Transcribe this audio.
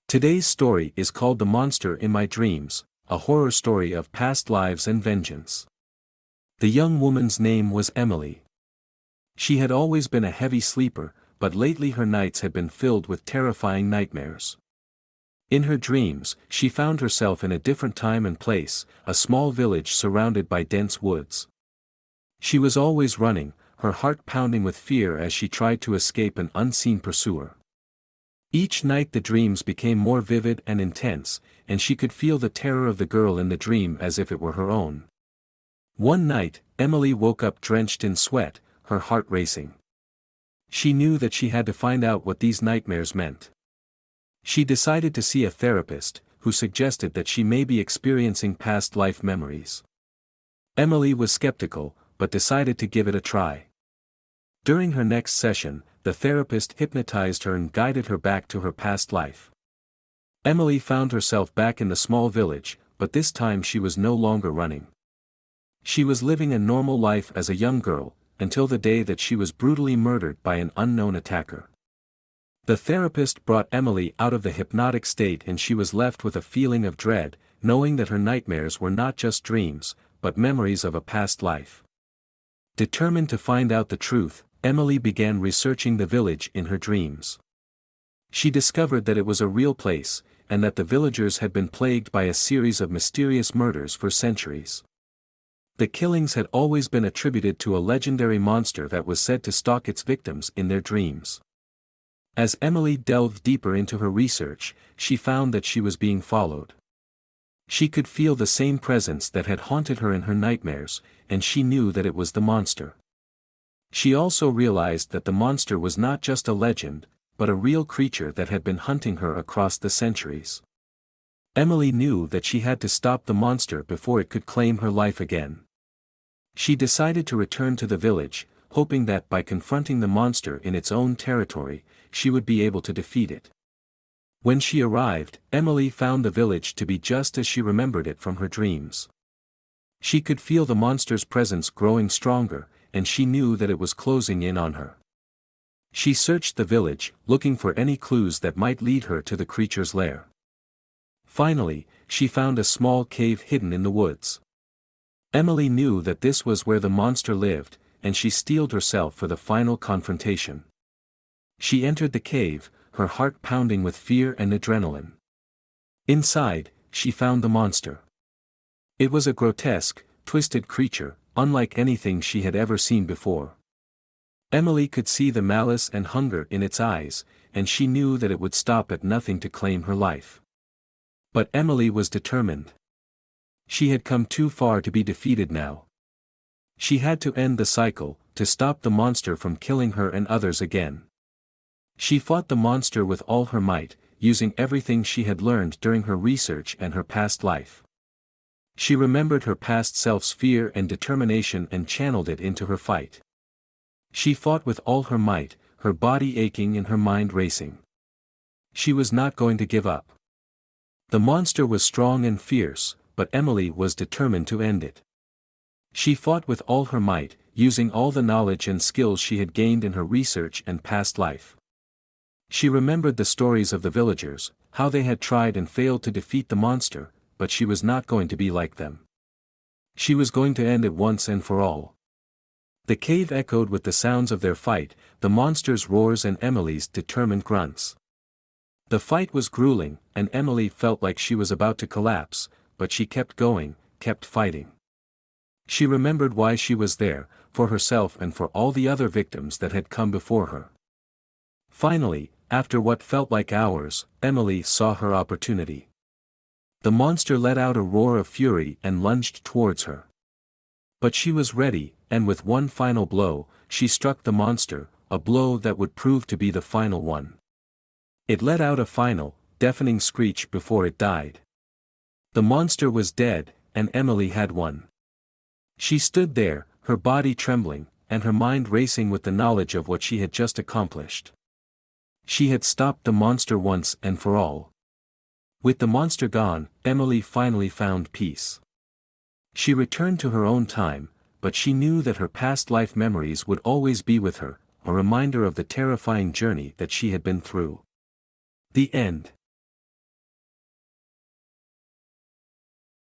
Today's story is called The Monster in My Dreams, a horror story of past lives and vengeance. The young woman's name was Emily. She had always been a heavy sleeper, but lately her nights had been filled with terrifying nightmares. In her dreams, she found herself in a different time and place, a small village surrounded by dense woods. She was always running, her heart pounding with fear as she tried to escape an unseen pursuer. Each night the dreams became more vivid and intense, and she could feel the terror of the girl in the dream as if it were her own. One night, Emily woke up drenched in sweat, her heart racing. She knew that she had to find out what these nightmares meant. She decided to see a therapist, who suggested that she may be experiencing past life memories. Emily was skeptical, but decided to give it a try. During her next session, the therapist hypnotized her and guided her back to her past life. Emily found herself back in the small village, but this time she was no longer running. She was living a normal life as a young girl, until the day that she was brutally murdered by an unknown attacker. The therapist brought Emily out of the hypnotic state and she was left with a feeling of dread, knowing that her nightmares were not just dreams, but memories of a past life. Determined to find out the truth, Emily began researching the village in her dreams. She discovered that it was a real place, and that the villagers had been plagued by a series of mysterious murders for centuries. The killings had always been attributed to a legendary monster that was said to stalk its victims in their dreams. As Emily delved deeper into her research, she found that she was being followed. She could feel the same presence that had haunted her in her nightmares, and she knew that it was the monster. She also realized that the monster was not just a legend, but a real creature that had been hunting her across the centuries. Emily knew that she had to stop the monster before it could claim her life again. She decided to return to the village, hoping that by confronting the monster in its own territory, she would be able to defeat it. When she arrived, Emily found the village to be just as she remembered it from her dreams. She could feel the monster's presence growing stronger, and she knew that it was closing in on her. She searched the village, looking for any clues that might lead her to the creature's lair. Finally, she found a small cave hidden in the woods. Emily knew that this was where the monster lived, and she steeled herself for the final confrontation. She entered the cave, her heart pounding with fear and adrenaline. Inside, she found the monster. It was a grotesque, twisted creature, unlike anything she had ever seen before. Emily could see the malice and hunger in its eyes, and she knew that it would stop at nothing to claim her life. But Emily was determined. She had come too far to be defeated now. She had to end the cycle, to stop the monster from killing her and others again. She fought the monster with all her might, using everything she had learned during her research and her past life. She remembered her past self's fear and determination and channeled it into her fight. She fought with all her might, her body aching and her mind racing. She was not going to give up. The monster was strong and fierce, but Emily was determined to end it. She fought with all her might, using all the knowledge and skills she had gained in her research and past life. She remembered the stories of the villagers, how they had tried and failed to defeat the monster, but she was not going to be like them. She was going to end it once and for all. The cave echoed with the sounds of their fight, the monster's roars and Emily's determined grunts. The fight was grueling, and Emily felt like she was about to collapse, but she kept going, kept fighting. She remembered why she was there, for herself and for all the other victims that had come before her. Finally, after what felt like hours, Emily saw her opportunity. The monster let out a roar of fury and lunged towards her. But she was ready, and with one final blow, she struck the monster, a blow that would prove to be the final one. It let out a final, deafening screech before it died. The monster was dead, and Emily had won. She stood there, her body trembling, and her mind racing with the knowledge of what she had just accomplished. She had stopped the monster once and for all. With the monster gone, Emily finally found peace. She returned to her own time, but she knew that her past life memories would always be with her, a reminder of the terrifying journey that she had been through. The end.